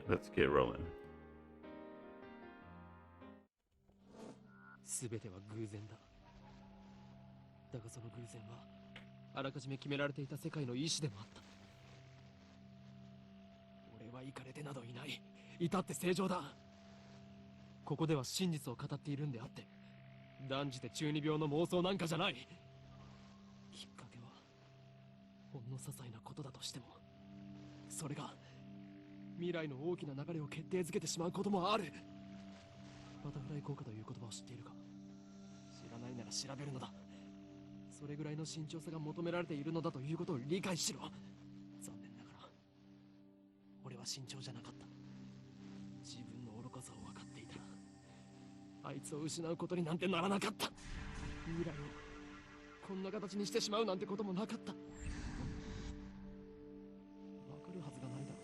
Let's get rolling. 全ては偶然だ。だがその偶然はあらかじめ決められていた世界の意志でもあった。俺はイカれてなどいない。至って正常だ。ここでは真実を語っているんであって、断じて中二病の妄想なんかじゃない。きっかけはほんの些細なことだとしても、それが未来の大きな流れを決定づけてしまうこともある。バタフライ効果という言葉を知っているか？知らないなら調べるのだ。それぐらいの慎重さが求められているのだということを理解しろ。残念ながら俺は慎重じゃなかった。自分の愚かさを分かっていたらあいつを失うことになんてならなかった。未来をこんな形にしてしまうなんてこともなかった。分かるはずがないだろう。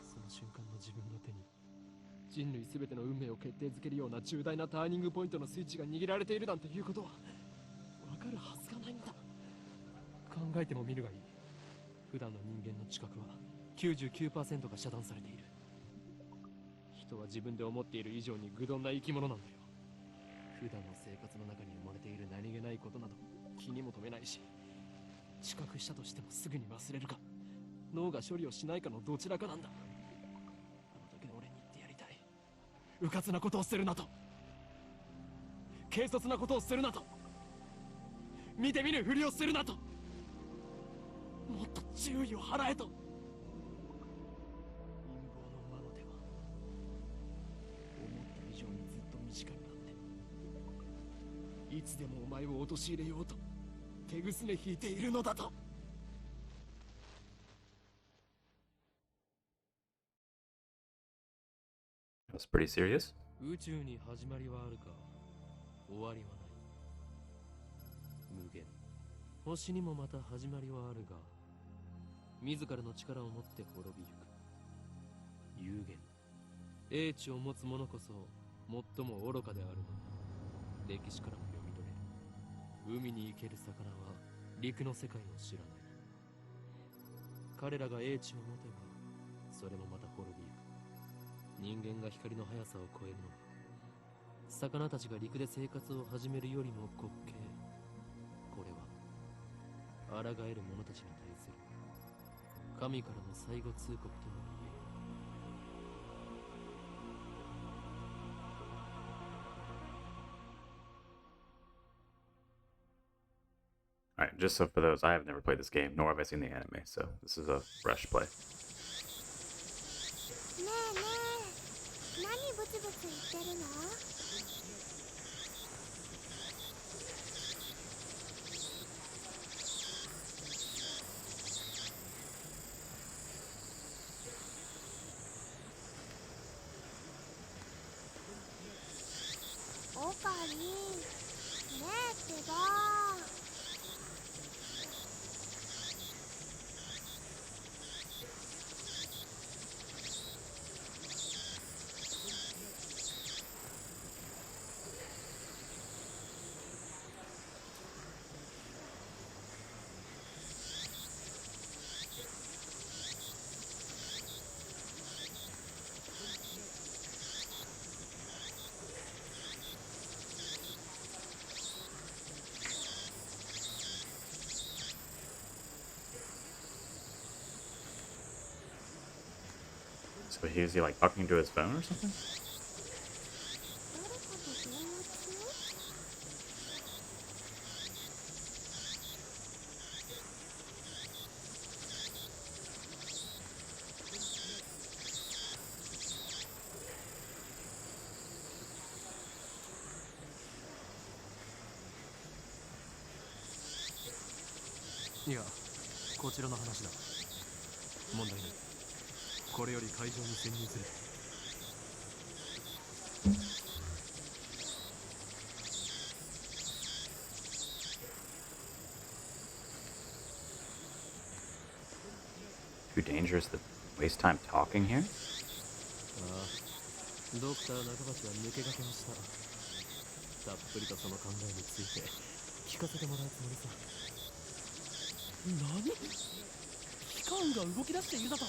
その瞬間の自分の手に人類全ての運命を決定づけるような重大なターニングポイントのスイッチが握られているなんていうことは分かるはずがないんだ。考えてもみるがいい。普段の人間の知覚は 99% が遮断されている。人は自分で思っている以上に愚鈍な生き物なんだよ。普段の生活の中に埋もれている何気ないことなど気にも留めないし、知覚したとしてもすぐに忘れるか脳が処理をしないかのどちらかなんだ。あの時の俺に言ってやりたい。迂闊なことをするなと、軽率なことをするなと、見て見ぬふりをするなと、もっと注意を払えと。陰謀の魔の手は思った以上にずっと身近にあって、いつでもお前を陥れようと手ぐすね引いているのだと。That's pretty serious. 宇宙に始まりはあるか、終わりはない。無限。星にもまた始まりはあるが、自らの力を持って滅びゆく。有限。英知を持つ者こそ最も愚かであるのだ。歴史からも読み取れる。海に生ける魚は陸の世界を知らない。彼らが英知を持てば、それもまた滅びゆく。人間が光の速さを超えるのは、魚たちが陸で生活を始めるよりも滑稽。これは抗える者たちに対する神からの最後通告ともAll right, just so for those, I have never played this game, nor have I seen the anime, so this is a fresh play. ねえねえ、何ブツブツ言ってるの？おかり、ねえってば。So is he like talking to his phone or something? 誰かと電話中？いや、こちらの話だ。問題ない。これより会場に潜入する。Too dangerous to waste time talking here? ああ、ドクター中橋は抜け駆けをした。たっぷりとその考えについて聞かせてもらうつもりさ。何？機関が動き出しているだと？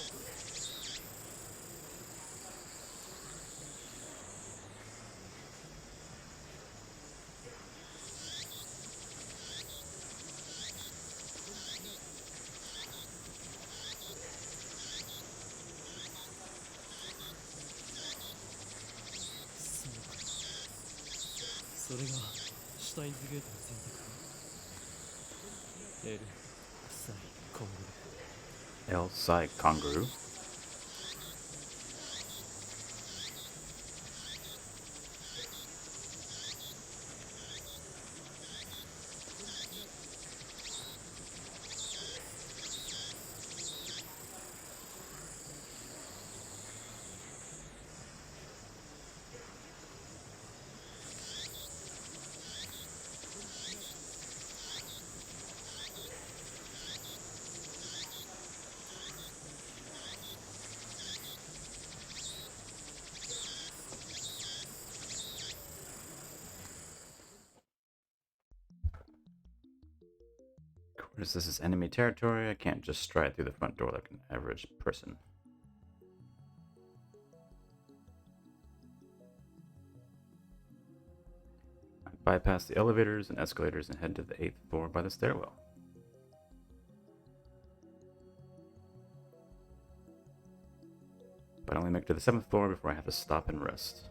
それがシュタインズゲートの選択か。L、サイ、コングル。 El Sai Kangaroo. Of course, this is enemy territory. I can't just stride through the front door like an average person. I bypass the elevators and escalators and head to the 8th floor by the stairwell. But I only make it to the 7th floor before I have to stop and rest.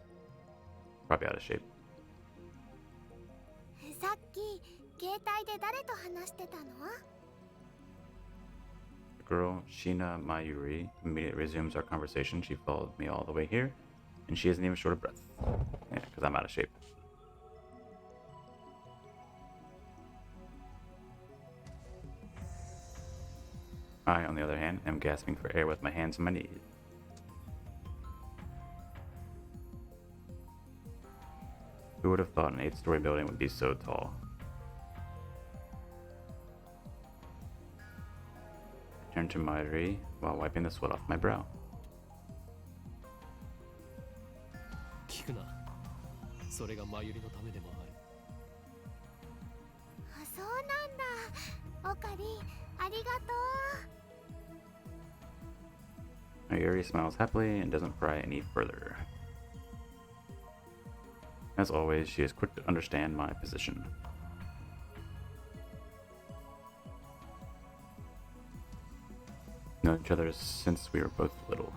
Probably out of shape. さっき携帯で誰と話してたの？ The girl, Shina Mayuri, immediately resumes our conversation. She followed me all the way here, and she isn't even short of breath. Yeah, because I'm out of shape. I, on the other hand, am gasping for air with my hands on my knees. Who would have thought an 8-story building would be so tall? I turn to Mayuri while wiping the sweat off my brow. 聞くな。それがマユリのためでもある。あ、そうなんだ。オカリン、ありがとう。 Mayuri smiles happily and doesn't pry any further. As always, she is quick to understand my position. Known each other since we were both little.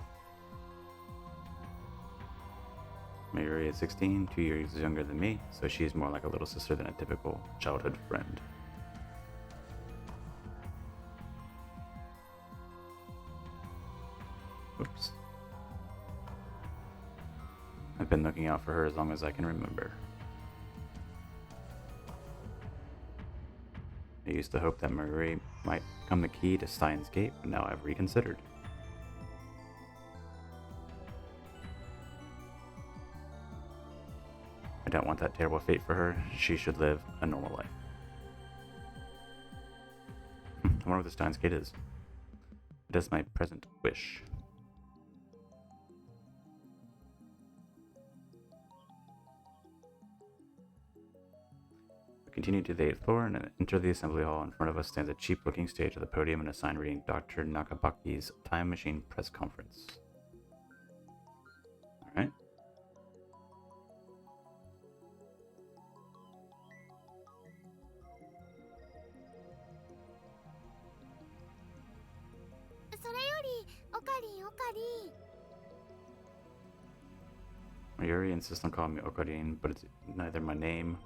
Mayuri is 16, 2 years younger than me, so she's more like a little sister than a typical childhood friend. Oops. I've been looking out for her as long as I can remember. I used to hope that Marie might become the key to Steins Gate, but now I've reconsidered. I don't want that terrible fate for her. She should live a normal life. I wonder what the Steins Gate is. It is my present wish. We continue to the 8th floor and enter the assembly hall. In front of us stands a cheap-looking stage with a podium and a sign reading Dr. Nakabaki's Time Machine Press Conference. Alright. Mayuri insists on calling me Okarin, but it's neither my name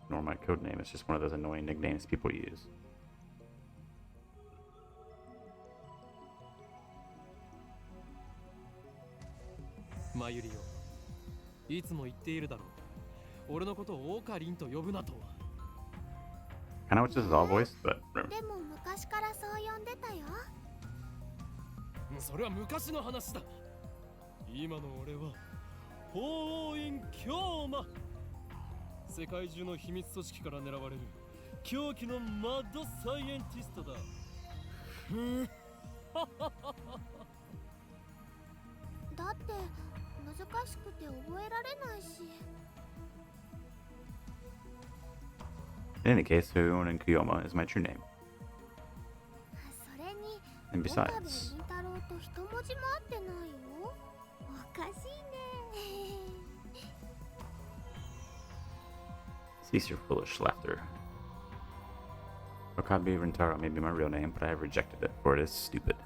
nor my code name. It's just one of those annoying nicknames people use. Mayuri, いつも言っているだろう。俺のことをオカリンと呼ぶなと。Kinda wish this was all voiced, but でも昔からそう呼んでたよ。それは昔の話だ。今の俺は法王院京馬。世界中の秘密組織から狙われる狂気のマッドサイエンティストだ。だって難しくて覚えられないし。in any case, Huon Kiyoma is my true name. それに And 岡部 besides, 倫太郎と一文字も合ってないよ。おかしいね。 cease your foolish laughter. Okabe Rintaro may be my real name, but I have rejected it, for it is stupid.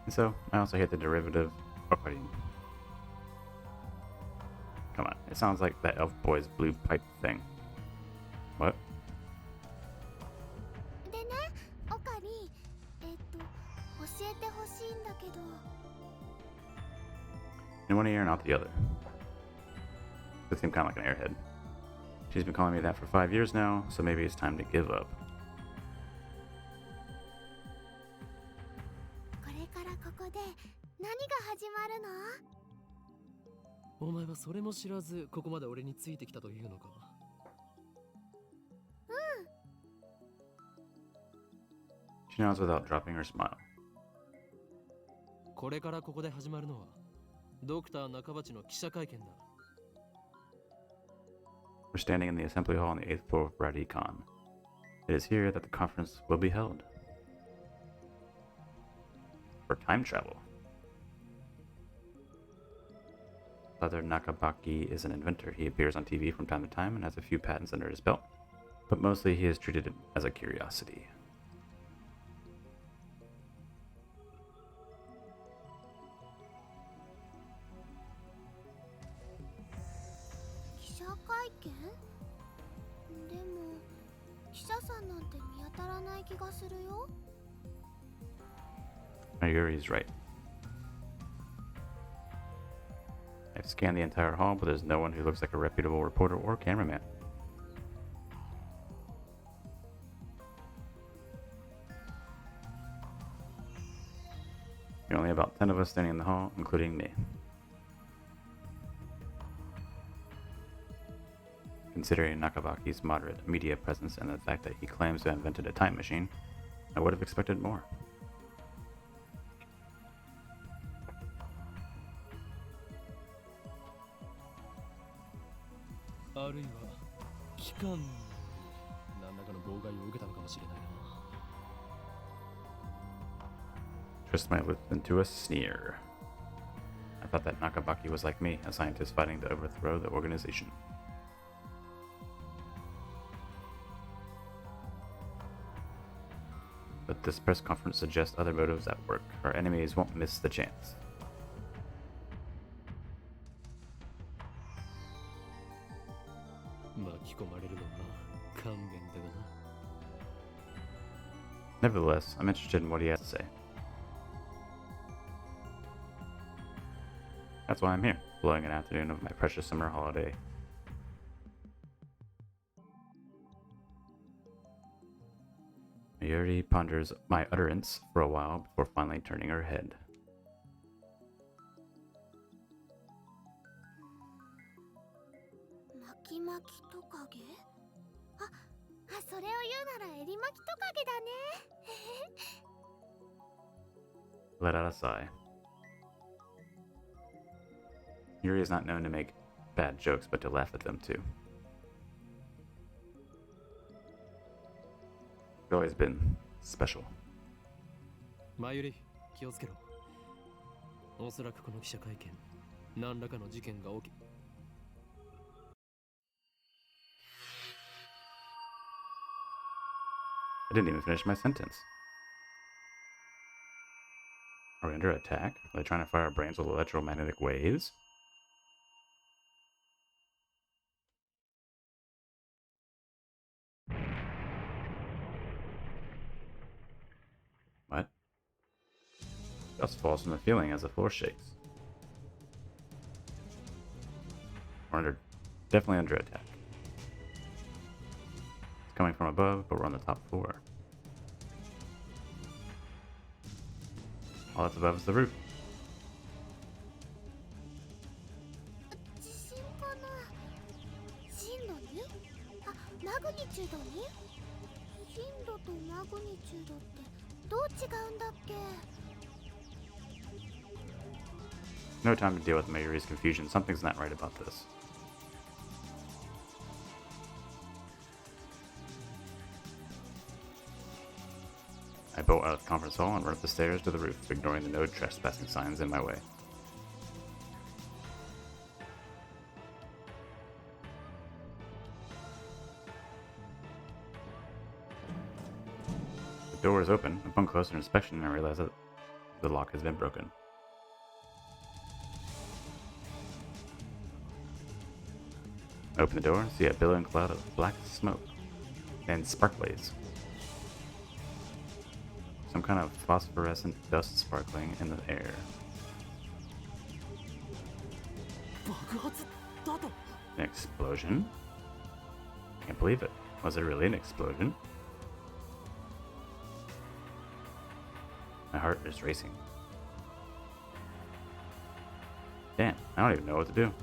And so, I also hate the derivative Okarin. It sounds like that elf boy's blue pipe thing. What? でね、オカリン、教えてほしいんだけど。In one ear and out the other. This seems kind of like an airhead. She's been calling me that for 5 years now, so maybe it's time to give up. これからここで何が始まるの？お前はそれも知らずここまで俺についてきたというのか。She nods without dropping her smile. これからここで始まるのはドクター中鉢の記者会見だ。We're standing in the assembly hall on the 8th floor of Radicon. It is here that the conference will be held. For time travel. Father Nakabaki is an inventor. He appears on TV from time to time and has a few patents under his belt, but mostly he is treated as a curiosity. Mayuri's right. I've scanned the entire hall, but there's no one who looks like a reputable reporter or cameraman. There are only about 10 of us standing in the hall, including me. Considering Nakabaki's moderate media presence and the fact that he claims to have invented a time machine, I would have expected more. あるいは機関に何らかの妨害を受けたのかもしれないな。Twist my lips into a sneer. I thought that Nakabaki was like me, a scientist fighting to overthrow the organization. But this press conference suggests other motives at work. Our enemies won't miss the chance. Nevertheless, I'm interested in what he has to say. That's why I'm here, blowing an afternoon of my precious summer holiday. Mayuri ponders my utterance for a while before finally turning her head. それを言うならエリマキトカゲだね。Let out a sigh. Yuri is not known to make bad jokes, but to laugh at them too. It's always been special. マユリ、気をつけろ。おそらくこの記者会見、何らかの事件が起き。I didn't even finish my sentence. Are we under attack? Are they trying to fire our brains with electromagnetic waves? What? Dust falls from the ceiling as the floor shakes. We're definitely under attack. Coming from above, but we're on the top floor. All that's above is the roof. 地震かな？震度に？あ、マグニチュードに？震度とマグニチュードってどう違うんだっけ？ No time to deal with Mayuri's confusion. Something's not right about this. I bolt out of the conference hall and run up the stairs to the roof, ignoring the no trespassing signs in my way. The door is open. Upon closer inspection, I realize that the lock has been broken. Open the door and see a billowing cloud of black smoke and sparklies. Some kind of phosphorescent dust sparkling in the air. An explosion? Can't believe it. Was it really an explosion? My heart is racing. Damn, I don't even know what to do.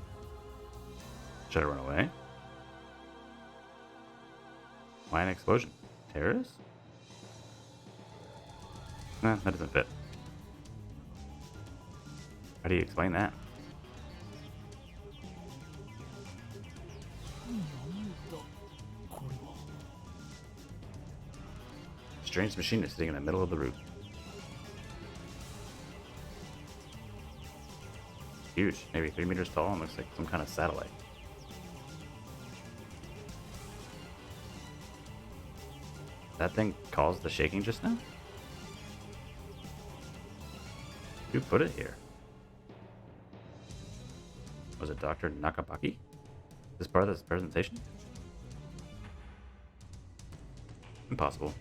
Should I run away? Why an explosion? Terrorists? Nah, that doesn't fit. How do you explain that? Strange machine is sitting in the middle of the roof. Huge, maybe 3 meters tall, and looks like some kind of satellite. That thing caused the shaking just now? Who put it here? Was it Dr. Nakabaki? Is this part of this presentation? Impossible.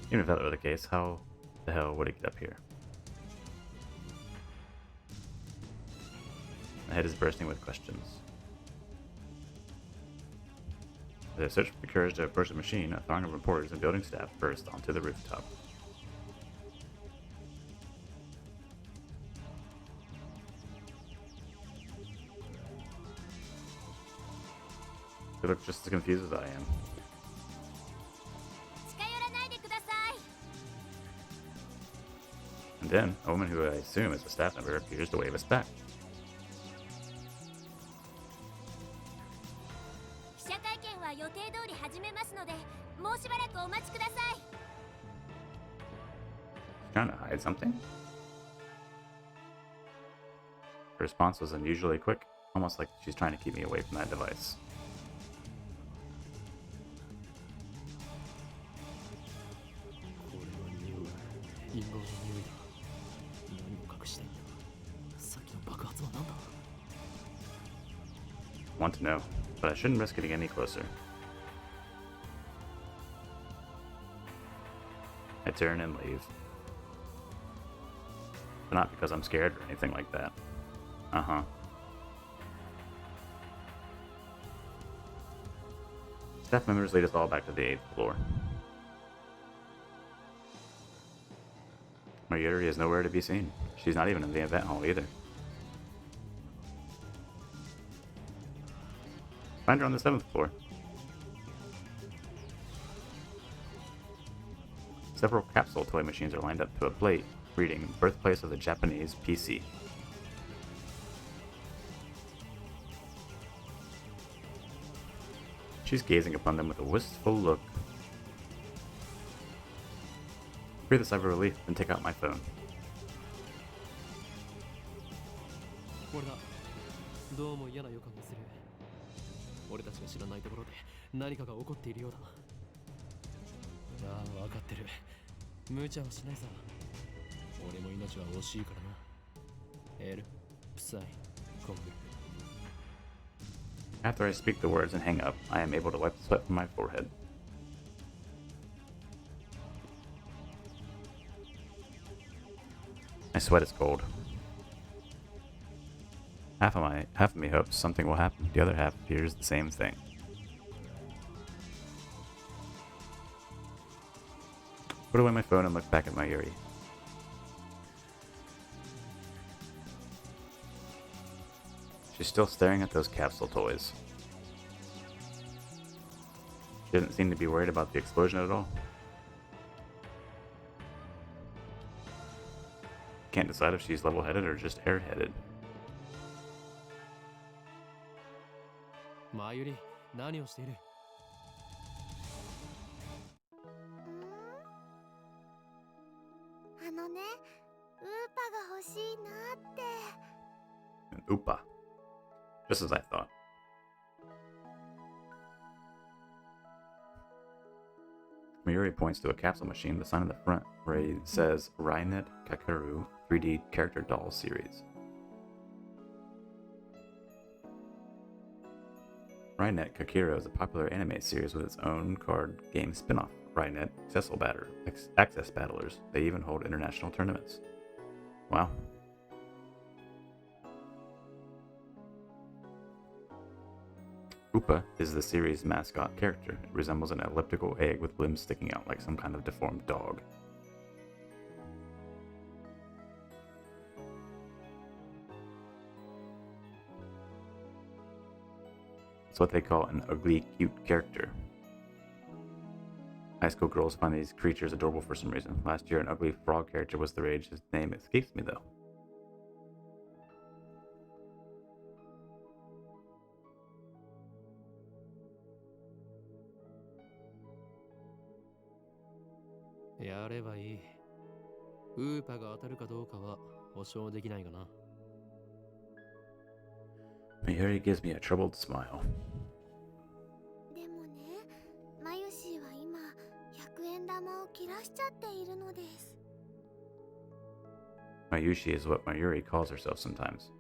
Even if that were the case, how the hell would it get up here? My head is bursting with questions. As I searched for the courage to approach the machine, a throng of reporters and building staff burst onto the rooftop. They look just as confused as I am. And then, a woman who I assume is a staff member appears to wave us back. Trying to hide something? Her response was unusually quick, almost like she's trying to keep me away from that device. Want to know, but I shouldn't risk getting any closer. I turn and leave. But not because I'm scared or anything like that. Staff members lead us all back to the 8th floor. Mayuri is nowhere to be seen. She's not even in the event hall either. Find her on the 7th floor. Several capsule toy machines are lined up to a plate reading Birthplace of the Japanese PC. She's gazing upon them with a wistful look. Breathe a sigh of relief, then take out my phone. After I speak the words and hang up, I am able to wipe the sweat from my forehead. My sweat is cold. Half of me hopes something will happen. The other half fears the same thing. Put away my phone and look back at Mayuri. She's still staring at those capsule toys. She doesn't seem to be worried about the explosion at all. Can't decide if she's level-headed or just airheaded. Mayuri, 何をしている? あのね、ウーパが欲しいなって。An Oopa. Just as I thought. Mayuri points to a capsule machine, the sign on the front, where it says Rainet Kakeru 3D Character Doll Series. Rainet Kakiro is a popular anime series with its own card game spin-off, Rainet Access Battlers. They even hold international tournaments. Wow. Upa is the series' mascot character. It resembles an elliptical egg with limbs sticking out like some kind of deformed dog. It's what they call an ugly, cute character. High school girls find these creatures adorable for some reason. Last year, an ugly frog character was the rage. His name escapes me, though. Mayuri gives me a troubled smile. でもね、マユシーは今100円玉を切らしちゃっているのです。 Mayushi is what Mayuri calls herself sometimes.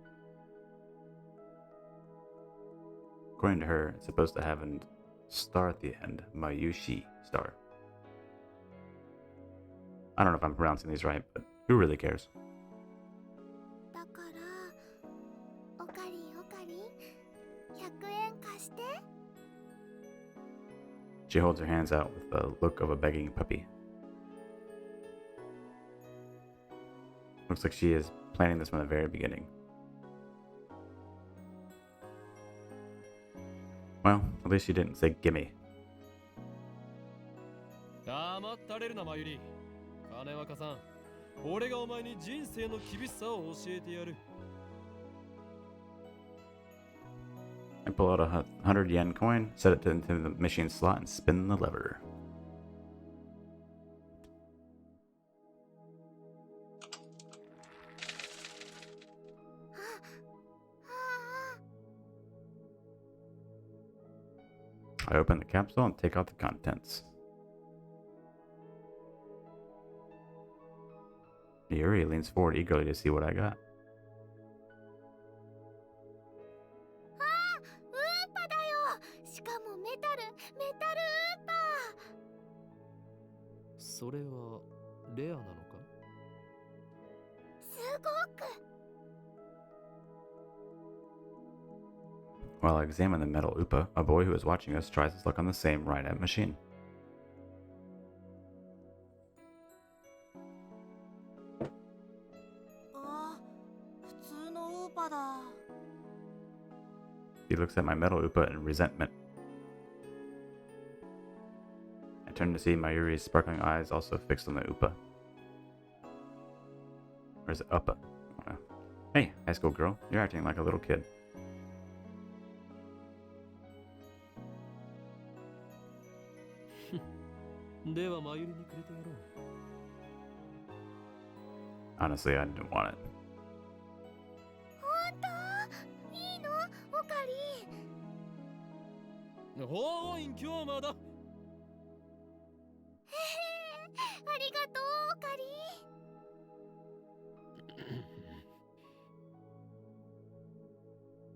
According to her, it's supposed to have a star at the end, Mayushi star. I don't know if I'm pronouncing these right, but who really cares? だから、オカリン100円貸して。 She holds her hands out with the look of a begging puppy. Looks like she is planning this from the very beginning. Well, at least she didn't say gimme. 黙ったれるな、マユリ。金若さん、俺がお前に人生の厳しさを教えてやる。 I pull out a 100 yen coin, set it into the machine slot, and spin the lever. I open the capsule and take out the contents. Yuri leans forward eagerly to see what I got. ウーパだよ。しかもメタルウーパ。それはレアなのか？すごく。 While I examine the metal Upa, a boy who is watching us tries his luck on the same Rainet machine. He looks at my metal Upa in resentment. I turn to see Mayuri's sparkling eyes also fixed on the Upa. Or is it Uppa? Hey, high school girl, you're acting like a little kid. Honestly, I didn't want it. 本当？いいの？オカリン。おーい、今日まだ。へへ、ありがとう、オカリン。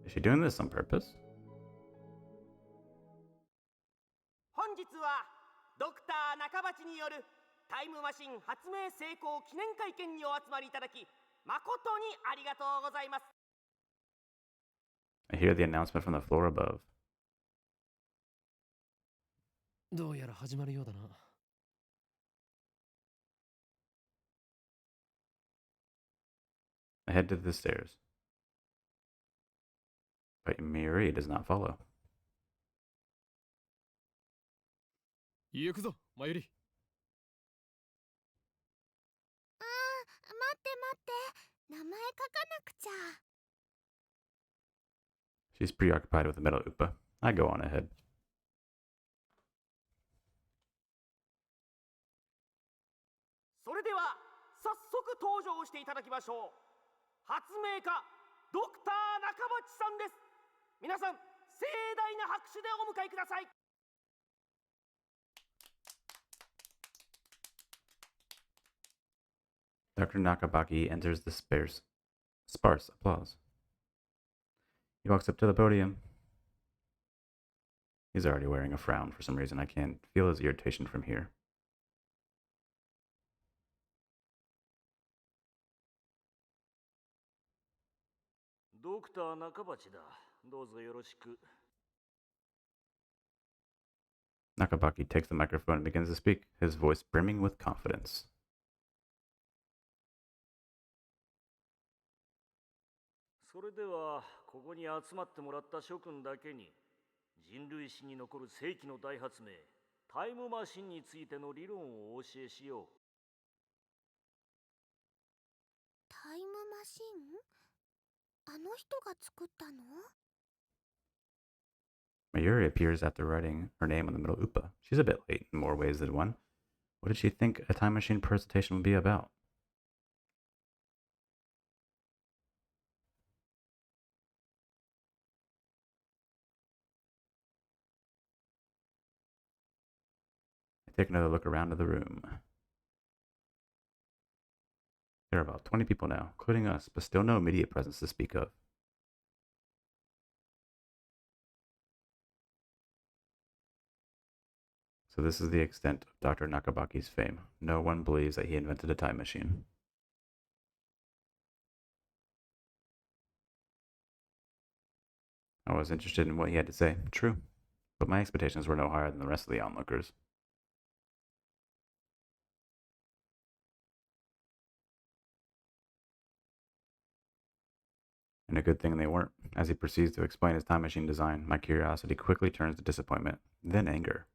Is she doing this on purpose? 本日はドクター中鉢によるタイムマシン発明成功記念会見にお集まりいただき誠にありがとうございます。 I hear the announcement from the floor above. どうやら始まるようだな。I head to the stairs. But Mayuri does not follow. 行くぞ、マユリ。待って名前書かなくちゃ。 She's preoccupied with the metal Upa. I go on ahead. それでは早速登場していただきましょう。発明家ドクター中鉢さんです。皆さん盛大な拍手でお迎えください。 Dr. Nakabaki enters the sparse applause. He walks up to the podium. He's already wearing a frown for some reason. I can't feel his irritation from here. Dr. 中鉢だ。どうぞよろしく。Nakabaki takes the microphone and begins to speak, his voice brimming with confidence. それでは、ここに集まってもらった諸君だけに、人類史に残る世紀の大発明、タイムマシンについての理論をお教えしよう。タイムマシン？あの人が作ったの？ Mayuri appears after writing her name on the middle upa. She's a bit late in more ways than one. What did she think a time machine presentation would be about? I take another look around the room. There are about 20 people now, including us, but still no immediate presence to speak of. So this is the extent of Dr. Nakabaki's fame. No one believes that he invented a time machine. I was interested in what he had to say, true, but my expectations were no higher than the rest of the onlookers. And a good thing they weren't. As he proceeds to explain his time machine design, my curiosity quickly turns to disappointment, then anger.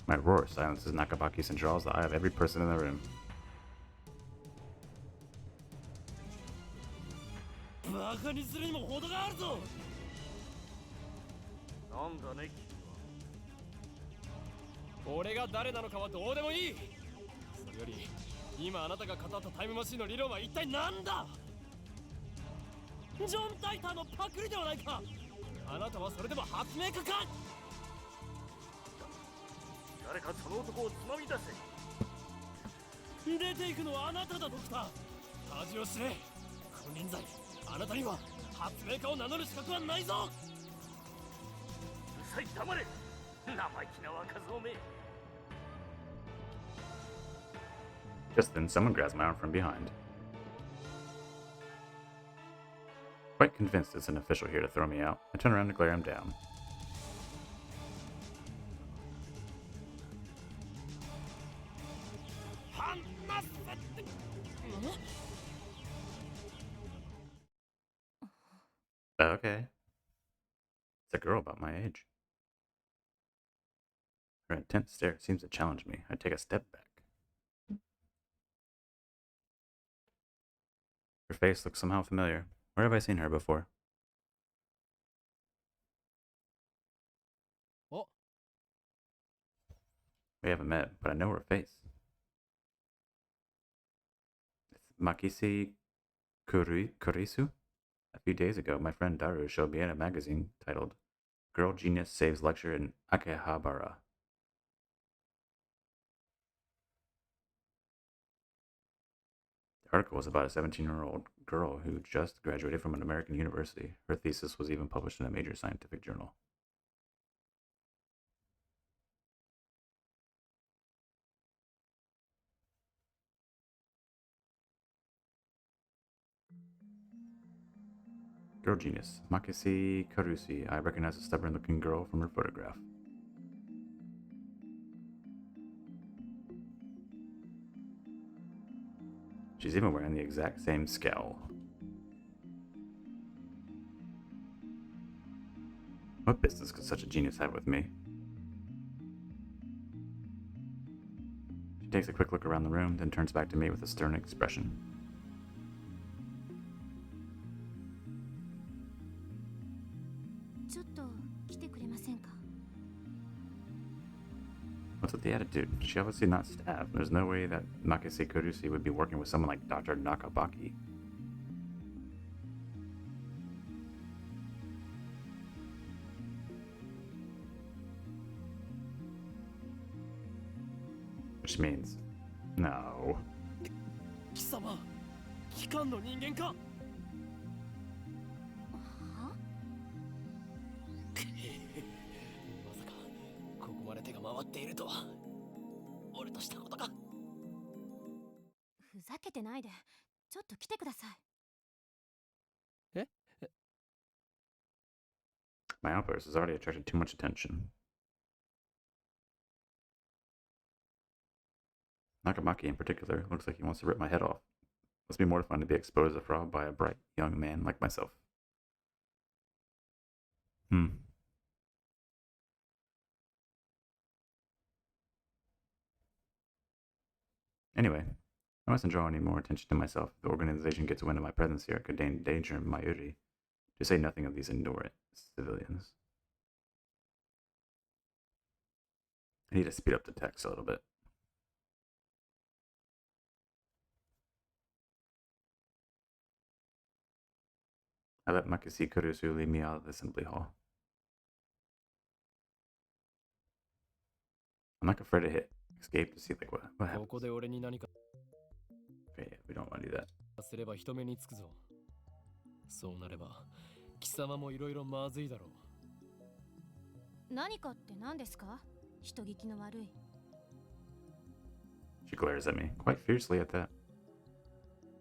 My roar silences Nakabaki's and draws the eye of every person in the room. バカにするにも程があるぞ。なんだね、俺が誰なのかはどうでもいい。それより今あなたが語ったタイムマシンの理論は一体何だ？ジョン・タイターのパクリではないか。あなたはそれでも発明家か？誰かその男をつまみ出せ。出ていくのはあなただ、ドクター。恥を知れ。金輪際、あなたには発明家を名乗る資格はないぞ。うるさい、黙れ。生意気な若造め。Just then, someone grabs my arm from behind. Quite convinced it's an official here to throw me out, I turn around to glare him down. Okay. It's a girl about my age. Her intense stare seems to challenge me. I take a step back. Her face looks somehow familiar. Where have I seen her before? Oh. We haven't met, but I know her face. It's Makisi Kurisu? A few days ago, my friend Daru showed me in a magazine titled Girl Genius Saves Lecture in Akihabara. The article was about a 17-year-old girl who just graduated from an American university. Her thesis was even published in a major scientific journal. Girl genius, Makisi Karusi. I recognize a stubborn-looking girl from her photograph. She's even wearing the exact same scowl. What business could such a genius have with me? She takes a quick look around the room, then turns back to me with a stern expression. What's with the attitude? She obviously not staff. There's no way that Makise Kurusi would be working with someone like Dr. Nakabaki. she means. No. 貴様機関の人間か。はまさかここまで手が回っているとは。俺としたことか。ふざけてないで、ちょっと来てください。 My outburst has already attracted too much attention. Nakamaki in particular looks like he wants to rip my head off. Must be mortifying to be exposed as a fraud by a bright young man like myself. Anyway, I mustn't draw any more attention to myself. If the organization gets wind of my presence here, it could endanger Mayuri, to say nothing of these ignorant civilians. I need to speed up the text a little bit. I let Makisi Kurusu lead me out of the assembly hall. I'm not afraid to hit escape to see like what こ happens. こで俺に何か Okay, yeah, we don't want to do that. すれば人目につくぞ。そうなれば貴様もいろいろまずいだろう。何かって何ですか？人聞きの悪い。 She glares at me, quite fiercely at that.